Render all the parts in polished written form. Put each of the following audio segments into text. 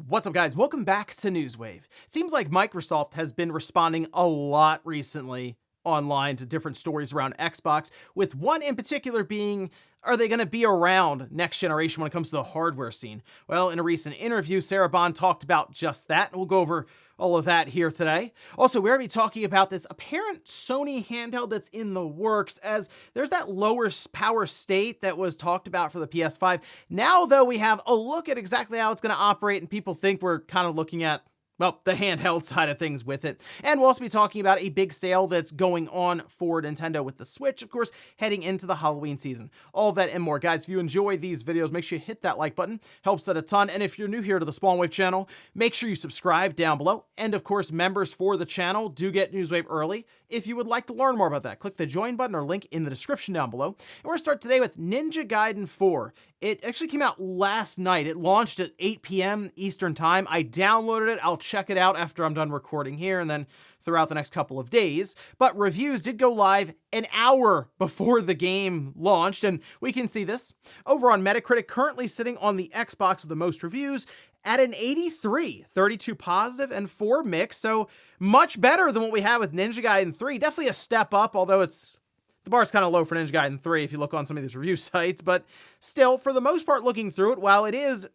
What's up, guys? Welcome back to Newswave. Seems like Microsoft has been responding a lot recently online to different stories around Xbox, with one in particular being, are they going to be around next generation when it comes to the hardware scene? Well, in a recent interview, Sarah Bond talked about just that, and we'll go over all of that here today. Also, we're going to be talking about this apparent Sony handheld that's in the works, as there's that lower power state that was talked about for the PS5. Now, though, we have a look at exactly how it's going to operate, and people think we're kind of looking at, well, the handheld side of things with it. And we'll also be talking about a big sale that's going on for Nintendo with the Switch, of course, heading into the Halloween season. All of that and more. Guys, if you enjoy these videos, make sure you hit that like button. Helps out a ton. And if you're new here to the Spawnwave channel, make sure you subscribe down below. And of course, members for the channel do get Newswave early. If you would like to learn more about that, click the join button or link in the description down below. And we're going to start today with Ninja Gaiden 4. It actually came out last night. It launched at 8 p.m. Eastern time. I downloaded it. I'll check it out after I'm done recording here and then throughout the next couple of days. But reviews did go live an hour before the game launched, and we can see this over on Metacritic, currently sitting on the Xbox with the most reviews at an 83, 32 positive and 4 mixed. So much better than what we had with Ninja Gaiden 3. Definitely a step up, although the bar's kind of low for Ninja Gaiden 3 if you look on some of these review sites, but still, for the most part, looking through it, while it is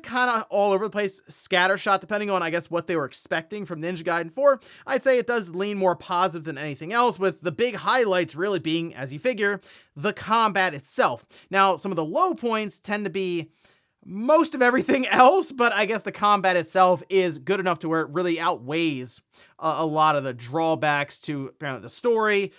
kind of all over the place, scattershot, depending on, I guess, what they were expecting from Ninja Gaiden 4, I'd say it does lean more positive than anything else, with the big highlights really being, as you figure, the combat itself. Now, some of the low points tend to be most of everything else, but I guess the combat itself is good enough to where it really outweighs a lot of the drawbacks to apparently the story,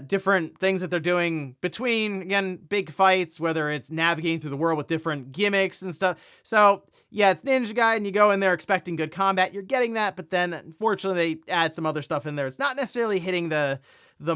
different things that they're doing between, again, big fights, whether it's navigating through the world with different gimmicks and stuff. So yeah, it's Ninja Gaiden. You go in there expecting good combat, you're getting that, but then unfortunately they add some other stuff in there. It's not necessarily hitting the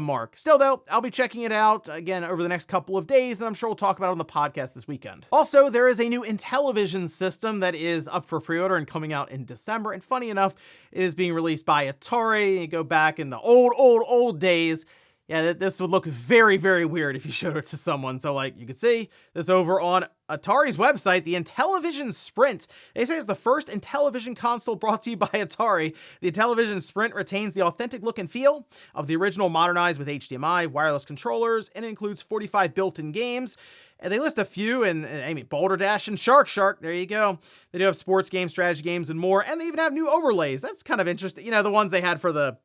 mark. Still, though, I'll be checking it out again over the next couple of days, and I'm sure we'll talk about it on the podcast this weekend. Also, there is a new Intellivision system that is up for pre-order and coming out in December, and funny enough, it is being released by Atari. You go back in the old days. Yeah, this would look very, very weird if you showed it to someone. So, like, you could see this over on Atari's website, the Intellivision Sprint. They say it's the first Intellivision console brought to you by Atari. The Intellivision Sprint retains the authentic look and feel of the original, modernized with HDMI, wireless controllers, and it includes 45 built-in games. And they list a few, and Balderdash and Shark. There you go. They do have sports games, strategy games, and more. And they even have new overlays. That's kind of interesting. You know, the ones they had for the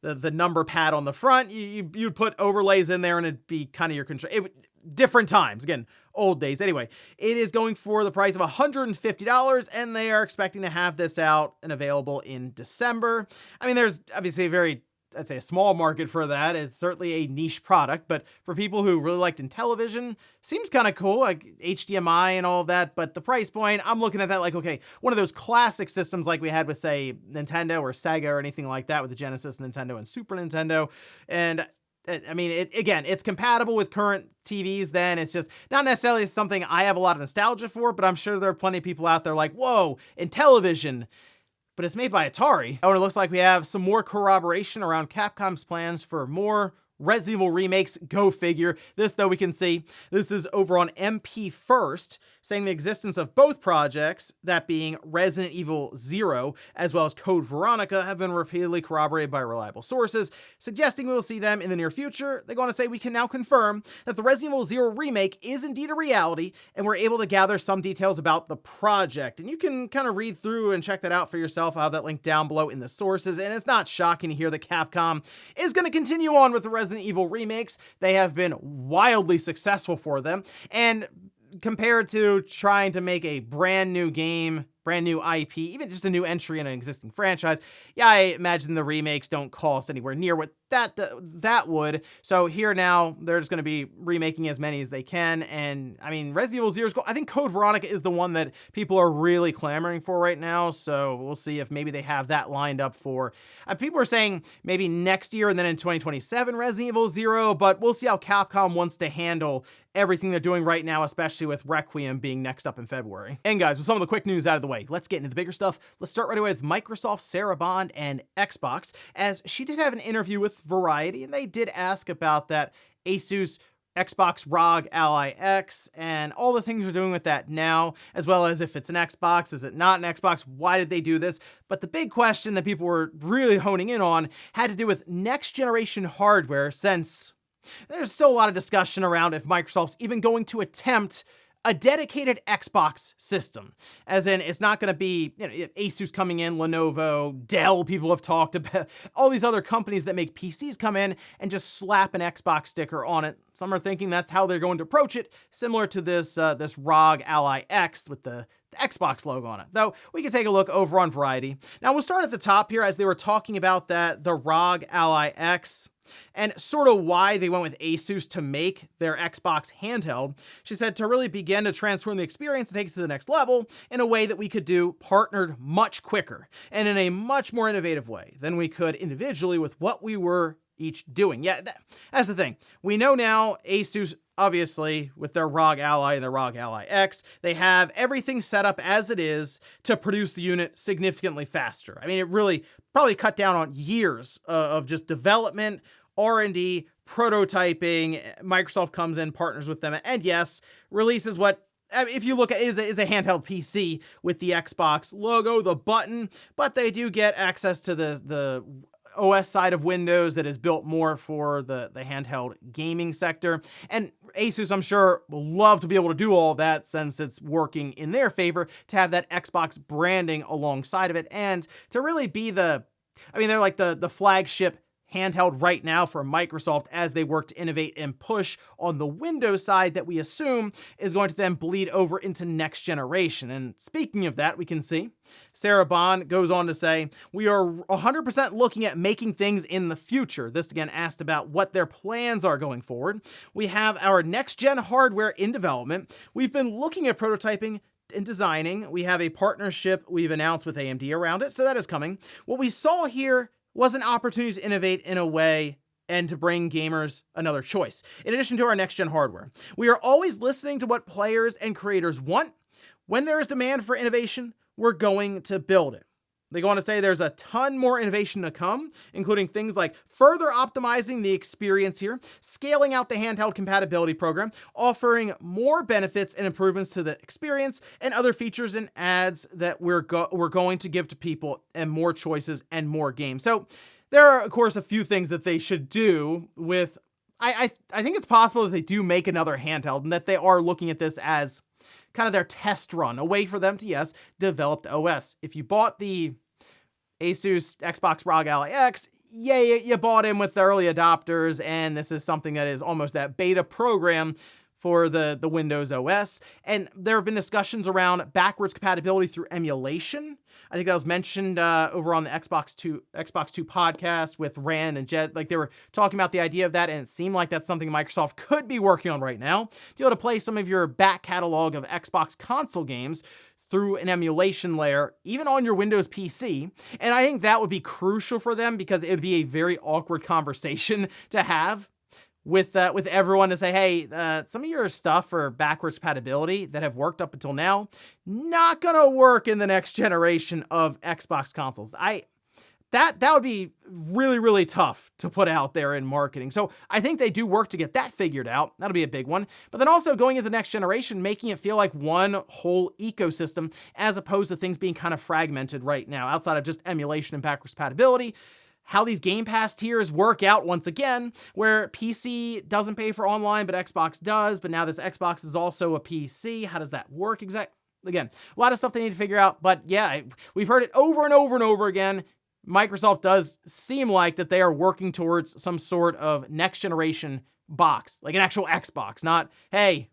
number pad on the front, you'd put overlays in there and it'd be kind of your control. Different times, again, old days. Anyway, it is going for the price of $150, and they are expecting to have this out and available in December. I mean, there's obviously I'd say a small market for that. It's certainly a niche product, but for people who really liked Intellivision, seems kind of cool, like HDMI and all of that. But the price point, I'm looking at that like, okay, one of those classic systems like we had with, say, Nintendo or Sega or anything like that with the Genesis, Nintendo, and Super Nintendo. And I mean, it's compatible with current TVs then. It's just not necessarily something I have a lot of nostalgia for, but I'm sure there are plenty of people out there like, whoa, Intellivision. But it's made by Atari. Oh, and it looks like we have some more corroboration around Capcom's plans for more Resident Evil remakes. Go figure. This, though, we can see, this is over on MP First, saying the existence of both projects, that being Resident Evil 0 as well as Code Veronica, have been repeatedly corroborated by reliable sources, suggesting we will see them in the near future. They go on to say, we can now confirm that the Resident Evil 0 remake is indeed a reality, and we're able to gather some details about the project. And you can kind of read through and check that out for yourself. I'll have that link down below in the sources, and it's not shocking to hear that Capcom is going to continue on with the Resident Evil remakes. They have been wildly successful for them, and compared to trying to make a brand new game, brand new IP, even just a new entry in an existing franchise, yeah, I imagine the remakes don't cost anywhere near what that would. So here now, they're just going to be remaking as many as they can. And I mean, Resident Evil 0 is cool. I think Code Veronica is the one that people are really clamoring for right now. So we'll see if maybe they have that lined up for, people are saying maybe next year and then in 2027 Resident Evil 0, but we'll see how Capcom wants to handle everything they're doing right now, especially with Requiem being next up in February. And guys, with some of the quick news out of the way, let's get into the bigger stuff. Let's start right away with Microsoft's Sarah Bond and Xbox, as she did have an interview with Variety, and they did ask about that Asus Xbox ROG Ally X and all the things they're doing with that now, as well as if it's an Xbox, is it not an Xbox, why did they do this? But the big question that people were really honing in on had to do with next generation hardware, since there's still a lot of discussion around if Microsoft's even going to attempt a dedicated Xbox system. As in, it's not going to be, Asus coming in, Lenovo, Dell, people have talked about, all these other companies that make PCs come in and just slap an Xbox sticker on it. Some are thinking that's how they're going to approach it, similar to this ROG Ally X with the Xbox logo on it. Though, we can take a look over on Variety. Now, we'll start at the top here as they were talking about the ROG Ally X and sort of why they went with Asus to make their Xbox handheld. She said to really begin to transform the experience and take it to the next level in a way that we could do partnered much quicker and in a much more innovative way than we could individually with what we were each doing. Yeah, that's the thing. We know now Asus, obviously, with their ROG Ally and their ROG Ally X, they have everything set up as it is to produce the unit significantly faster. I mean, it really probably cut down on years of just development, R&D, prototyping. Microsoft comes in, partners with them, and yes, releases what, if you look at it, is a handheld PC with the Xbox logo, the button, but they do get access to the OS side of Windows that is built more for the handheld gaming sector. And Asus, I'm sure, will love to be able to do all of that since it's working in their favor to have that Xbox branding alongside of it and to really be they're like the flagship handheld right now for Microsoft as they work to innovate and push on the Windows side that we assume is going to then bleed over into next generation. And speaking of that, we can see Sarah Bond goes on to say, we are 100% looking at making things in the future. This again asked about what their plans are going forward. We have our next gen hardware in development. We've been looking at prototyping and designing. We have a partnership we've announced with AMD around it, so that is coming. What we saw here was an opportunity to innovate in a way and to bring gamers another choice. In addition to our next-gen hardware, we are always listening to what players and creators want. When there is demand for innovation, we're going to build it. They go on to say there's a ton more innovation to come, including things like further optimizing the experience here, scaling out the handheld compatibility program, offering more benefits and improvements to the experience, and other features and ads that we're going to give to people, and more choices and more games. So there are, of course, a few things that they should do with. I think it's possible that they do make another handheld and that they are looking at this as kind of their test run, a way for them to, yes, develop the OS. If you bought the Asus Xbox ROG Ally X, yeah, you bought in with the early adopters, and this is something that is almost that beta program for the Windows OS. And there have been discussions around backwards compatibility through emulation. I think that was mentioned over on the Xbox 2 podcast with Rand and Jed. Like, they were talking about the idea of that, and it seemed like that's something Microsoft could be working on right now, to be able to play some of your back catalog of Xbox console games through an emulation layer, even on your Windows PC. And I think that would be crucial for them because it would be a very awkward conversation to have with everyone to say, hey, some of your stuff for backwards compatibility that have worked up until now, not gonna work in the next generation of Xbox consoles. That would be really, really tough to put out there in marketing. So I think they do work to get that figured out. That'll be a big one. But then also going into the next generation, making it feel like one whole ecosystem as opposed to things being kind of fragmented right now outside of just emulation and backwards compatibility. How these Game Pass tiers work out once again, where PC doesn't pay for online, but Xbox does. But now this Xbox is also a PC. How does that work exactly? Again, a lot of stuff they need to figure out. But yeah, we've heard it over and over and over again. Microsoft does seem like that they are working towards some sort of next generation box, like an actual Xbox, not, hey,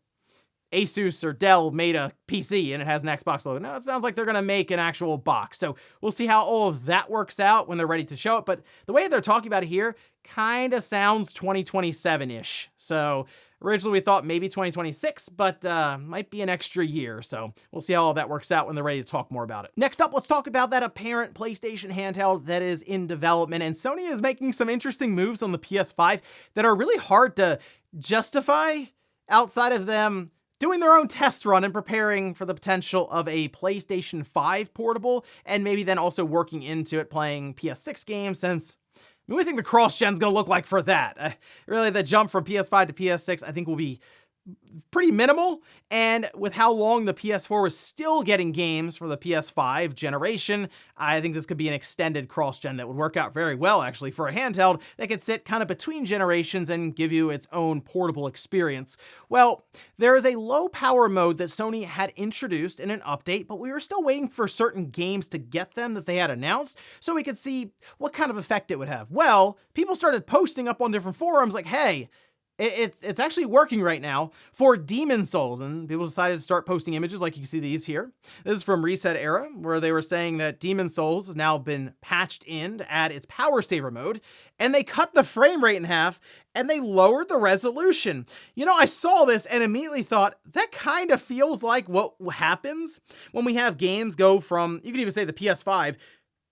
Asus or Dell made a PC and it has an Xbox logo. No, it sounds like they're going to make an actual box. So we'll see how all of that works out when they're ready to show it. But the way they're talking about it here kind of sounds 2027-ish. So originally we thought maybe 2026, but might be an extra year. So we'll see how all that works out when they're ready to talk more about it. Next up, let's talk about that apparent PlayStation handheld that is in development. And Sony is making some interesting moves on the PS5 that are really hard to justify outside of them doing their own test run and preparing for the potential of a PlayStation 5 portable, and maybe then also working into it playing PS6 games, since What do you think the cross-gen's gonna look like for that? Really, the jump from PS5 to PS6, I think will be pretty minimal, and with how long the PS4 was still getting games for the PS5 generation, I think this could be an extended cross-gen that would work out very well, actually, for a handheld that could sit kind of between generations and give you its own portable experience. Well, there is a low-power mode that Sony had introduced in an update, but we were still waiting for certain games to get them that they had announced, so we could see what kind of effect it would have. Well, people started posting up on different forums like, hey, it's actually working right now for Demon Souls, and people decided to start posting images like you can see these here. This is from Reset Era, where they were saying that Demon Souls has now been patched in to add its power saver mode, and they cut the frame rate in half, and they lowered the resolution. You know, I saw this and immediately thought, that kind of feels like what happens when we have games go from, you could even say the PS5,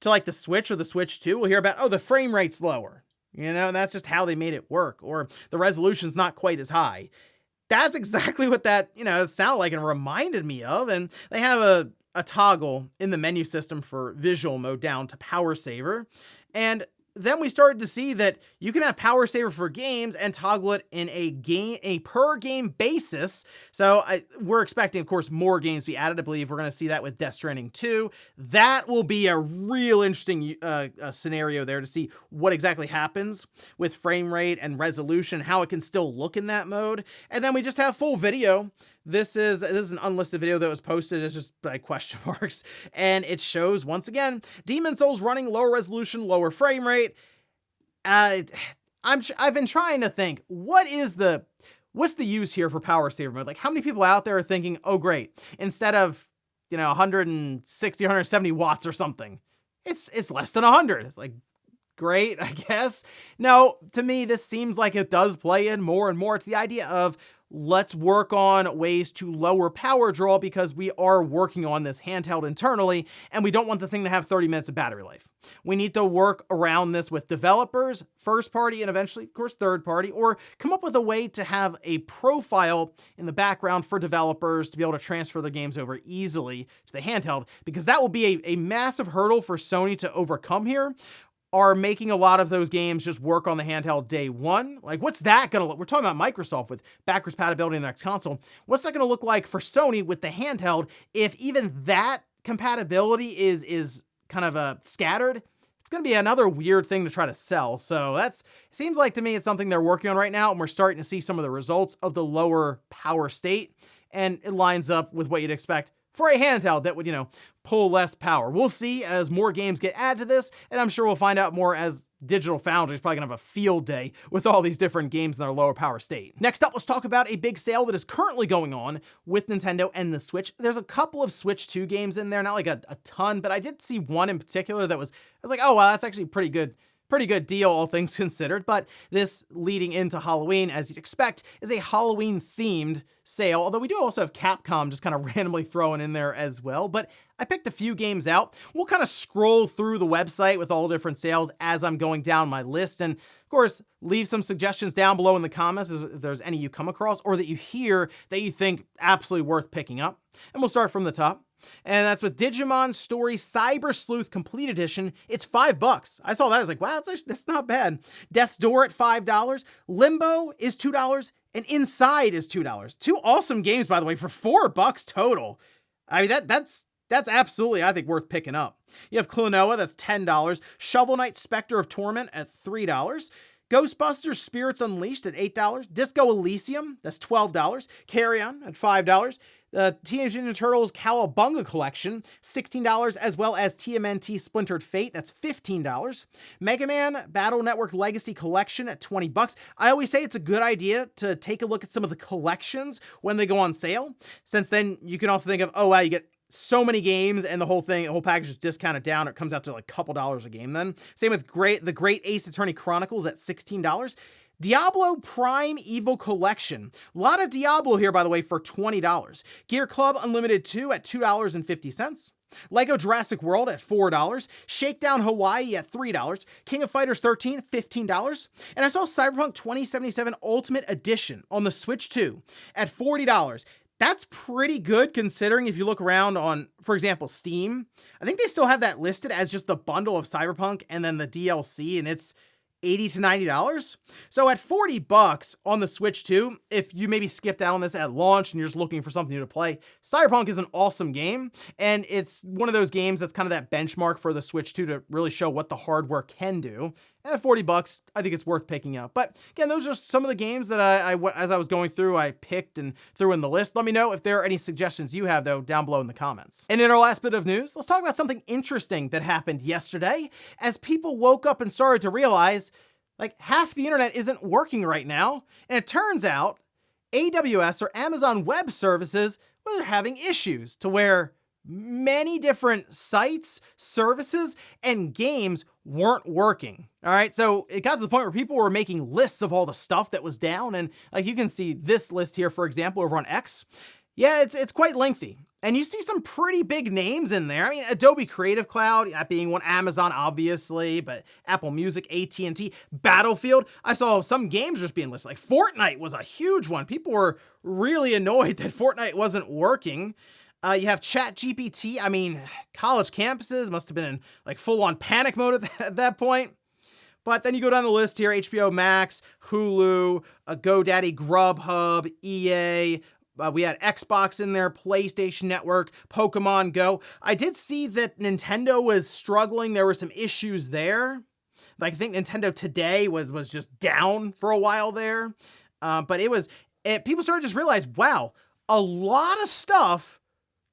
to like the Switch or the Switch 2. We'll hear about, oh, the frame rate's lower. You know, and that's just how they made it work, or the resolution's not quite as high. That's exactly what that, sounded like and reminded me of. And they have a toggle in the menu system for visual mode down to power saver. And then we started to see that you can have power saver for games and toggle it in a per game basis. So we're expecting, of course, more games to be added. I believe we're going to see that with Death Stranding 2. That will be a real interesting scenario there to see what exactly happens with frame rate and resolution, how it can still look in that mode. And then we just have full video. This is an unlisted video that was posted. It's just by question marks. And it shows, once again, Demon Souls running lower resolution, lower frame rate. I've been trying to think, what's the use here for power saver mode? Like, how many people out there are thinking, oh great, instead of 160, 170 watts or something, it's less than 100. It's like, great, I guess. No, to me, this seems like it does play in more and more to the idea of, let's work on ways to lower power draw because we are working on this handheld internally, and we don't want the thing to have 30 minutes of battery life. We need to work around this with developers, first party, and eventually, of course, third party, or come up with a way to have a profile in the background for developers to be able to transfer their games over easily to the handheld, because that will be a massive hurdle for Sony to overcome here. Are making a lot of those games just work on the handheld day one. Like, what's that gonna look? We're talking about Microsoft with backwards compatibility in the next console. What's that gonna look like for Sony with the handheld if even that compatibility is kind of scattered? It's gonna be another weird thing to try to sell. So it seems like to me it's something they're working on right now, and we're starting to see some of the results of the lower power state, and it lines up with what you'd expect for a handheld that would, pull less power. We'll see as more games get added to this, and I'm sure we'll find out more as Digital Foundry is probably gonna have a field day with all these different games in their lower power state. Next up, let's talk about a big sale that is currently going on with Nintendo and the Switch. There's a couple of Switch 2 games in there, not like a ton, but I did see one in particular that I was like, oh, wow, that's actually pretty good deal, all things considered. But this leading into Halloween, as you'd expect, is a Halloween-themed sale, although we do also have Capcom just kind of randomly thrown in there as well. But I picked a few games out. We'll kind of scroll through the website with all different sales as I'm going down my list, and of course, leave some suggestions down below in the comments if there's any you come across or that you hear that you think absolutely worth picking up. And we'll start from the top. And that's with Digimon Story Cyber Sleuth Complete Edition. It's $5. I saw that. I was like, wow, that's not bad. Death's Door at $5. Limbo is $2. And Inside is $2. Two awesome games, by the way, for $4 total. I mean, that's absolutely, I think, worth picking up. You have Klonoa, that's $10. Shovel Knight Spectre of Torment at $3. Ghostbusters Spirits Unleashed at $8. Disco Elysium, that's $12. Carrion at $5. Teenage Ninja Turtles Cowabunga Collection, $16, as well as TMNT Splintered Fate, that's $15. Mega Man Battle Network Legacy Collection at $20. I always say it's a good idea to take a look at some of the collections when they go on sale, since then you can also think of, oh wow, you get so many games and the whole package is discounted down. It comes out to like a couple dollars a game then. Same with the Great Ace Attorney Chronicles at $16. Diablo Prime Evil Collection. A lot of Diablo here, by the way, for $20. Gear Club Unlimited 2 at $2.50. Lego Jurassic World at $4. Shakedown Hawaii at $3. King of Fighters 13, $15. And I saw Cyberpunk 2077 Ultimate Edition on the Switch 2 at $40. That's pretty good considering if you look around on, for example, Steam. I think they still have that listed as just the bundle of Cyberpunk and then the DLC, and it's $80 to $90. So at $40 on the Switch 2, if you maybe skipped out on this at launch and you're just looking for something new to play, Cyberpunk is an awesome game. And it's one of those games that's kind of that benchmark for the Switch 2 to really show what the hardware can do. And at $40, I think it's worth picking up. But again, those are some of the games that as I was going through, I picked and threw in the list. Let me know if there are any suggestions you have, though, down below in the comments. And in our last bit of news, let's talk about something interesting that happened yesterday as people woke up and started to realize like half the internet isn't working right now. And it turns out AWS or Amazon Web Services were having issues to where many different sites, services, and games weren't working. All right, so it got to the point where people were making lists of all the stuff that was down. And like you can see this list here, for example, over on X. Yeah, it's quite lengthy. And you see some pretty big names in there. I mean, Adobe Creative Cloud, that being one, Amazon, obviously, but Apple Music, AT&T, Battlefield. I saw some games just being listed. Like Fortnite was a huge one. People were really annoyed that Fortnite wasn't working. You have ChatGPT. I mean, college campuses must have been in like full-on panic mode at that point. But then you go down the list here, HBO Max, Hulu, GoDaddy, Grubhub, EA. We had Xbox in there, PlayStation Network, Pokemon Go. I did see that Nintendo was struggling. There were some issues there. Like I think Nintendo Today was just down for a while there. But people started to just realize, wow, a lot of stuff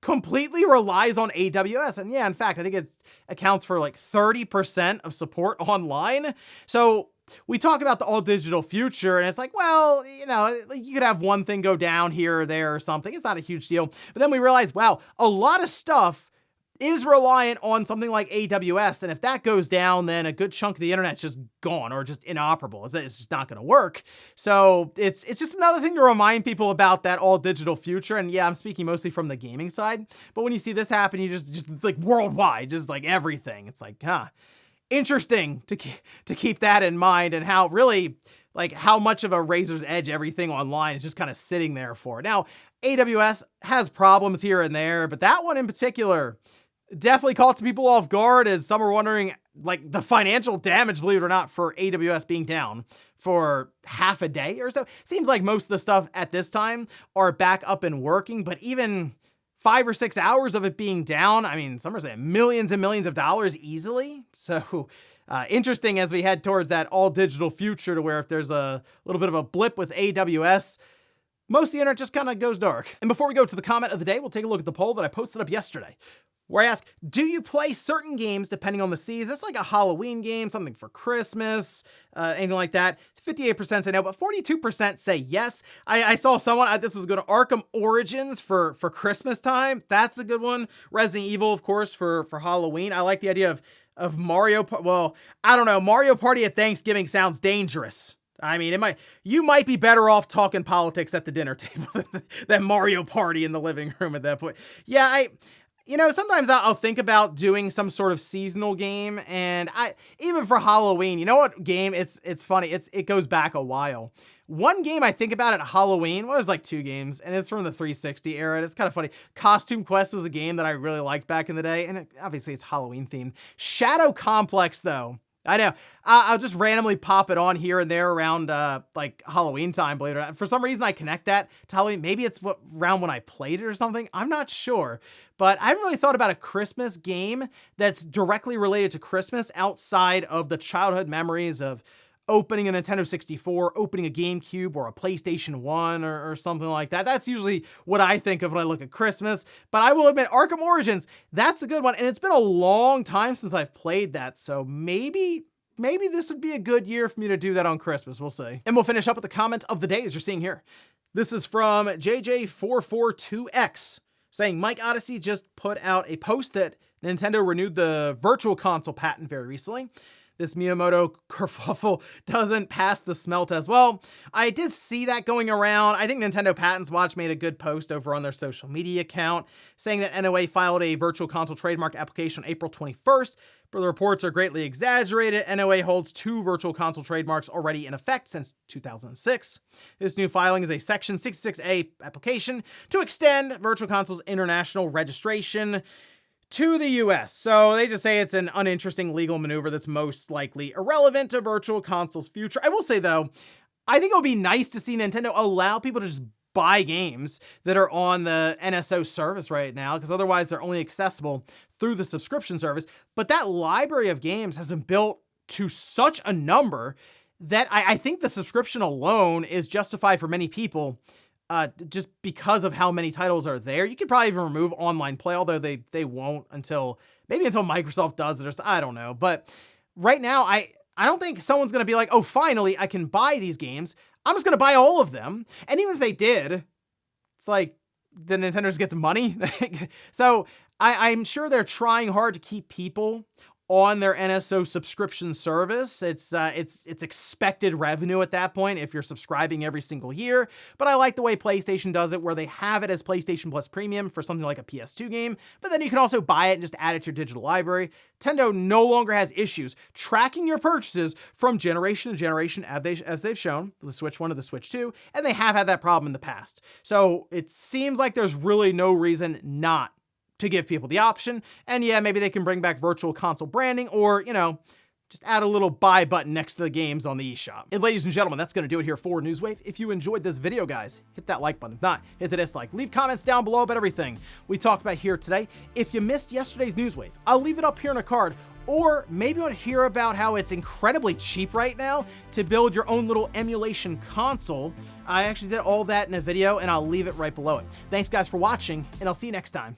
completely relies on AWS. And yeah, in fact, I think it accounts for like 30% of support online. So we talk about the all digital future and it's like, well, you know, you could have one thing go down here or there or something. It's not a huge deal. But then we realize, wow, a lot of stuff is reliant on something like AWS. And if that goes down, then a good chunk of the internet's just gone or just inoperable. It's just not going to work. So it's just another thing to remind people about that all digital future. And yeah, I'm speaking mostly from the gaming side. But when you see this happen, you just like worldwide, just like everything. It's like, interesting to keep that in mind and how really like how much of a razor's edge everything online is just kind of sitting there for. Now, AWS has problems here and there, but that one in particular definitely caught some people off guard, and some are wondering like the financial damage, believe it or not, for AWS being down for half a day or so. Seems like most of the stuff at this time are back up and working, but even 5 or 6 hours of it being down, I mean, some are saying millions and millions of dollars easily. So interesting as we head towards that all digital future to where if there's a little bit of a blip with AWS, most of the internet just kind of goes dark. And before we go to the comment of the day, we'll take a look at the poll that I posted up yesterday, where I ask, do you play certain games depending on the season? It's like a Halloween game, something for Christmas, anything like that. 58% say no, but 42% say yes. I saw someone, this was going to Arkham Origins for Christmas time. That's a good one. Resident Evil, of course, for Halloween. I like the idea of Mario. Well, I don't know. Mario Party at Thanksgiving sounds dangerous. I mean, you might be better off talking politics at the dinner table than Mario Party in the living room at that point. Yeah, sometimes I'll think about doing some sort of seasonal game, and even for Halloween, you know what game? It's funny. It goes back a while. One game I think about at Halloween, well, there's like 2 games, and it's from the 360 era, and it's kind of funny. Costume Quest was a game that I really liked back in the day, and obviously it's Halloween themed. Shadow Complex, though. I know. I'll just randomly pop it on here and there around like Halloween time, believe it or not. For some reason, I connect that to Halloween. Maybe it's around when I played it or something. I'm not sure. But I haven't really thought about a Christmas game that's directly related to Christmas outside of the childhood memories of opening a Nintendo 64, opening a GameCube or a PlayStation 1 or something like that. That's usually what I think of when I look at Christmas. But I will admit, Arkham Origins, that's a good one. And it's been a long time since I've played that. So maybe this would be a good year for me to do that on Christmas. We'll see. And we'll finish up with the comment of the day as you're seeing here. This is from JJ442X saying, Mike Odyssey just put out a post that Nintendo renewed the Virtual Console patent very recently. This Miyamoto kerfuffle doesn't pass the smell test. Well, I did see that going around. I think Nintendo Patents Watch made a good post over on their social media account saying that NOA filed a Virtual Console trademark application on April 21st, but the reports are greatly exaggerated. NOA holds 2 Virtual Console trademarks already in effect since 2006. This new filing is a Section 66A application to extend Virtual Console's international registration to the US. So they just say it's an uninteresting legal maneuver that's most likely irrelevant to Virtual Console's future. I will say though, I think it would be nice to see Nintendo allow people to just buy games that are on the NSO service right now, because otherwise they're only accessible through the subscription service. But that library of games has been built to such a number that I think the subscription alone is justified for many people, just because of how many titles are there. You could probably even remove online play, although they won't until Microsoft does it, or I don't know. But right now, I don't think someone's going to be like, oh, finally, I can buy these games. I'm just going to buy all of them. And even if they did, it's like the Nintendo just gets money. So I'm sure they're trying hard to keep people on their NSO subscription service. It's expected revenue at that point if you're subscribing every single year. But I like the way PlayStation does it, where they have it as PlayStation Plus Premium for something like a PS2 game, but then you can also buy it and just add it to your digital library. Nintendo no longer has issues tracking your purchases from generation to generation, as they've shown, the Switch 1 to the Switch 2, and they have had that problem in the past. So it seems like there's really no reason not to give people the option. And yeah, maybe they can bring back Virtual Console branding, or, just add a little buy button next to the games on the eShop. And ladies and gentlemen, that's going to do it here for Newswave. If you enjoyed this video, guys, hit that like button. If not, hit the dislike. Leave comments down below about everything we talked about here today. If you missed yesterday's Newswave, I'll leave it up here in a card. Or maybe you want to hear about how it's incredibly cheap right now to build your own little emulation console. I actually did all that in a video, and I'll leave it right below it. Thanks, guys, for watching, and I'll see you next time.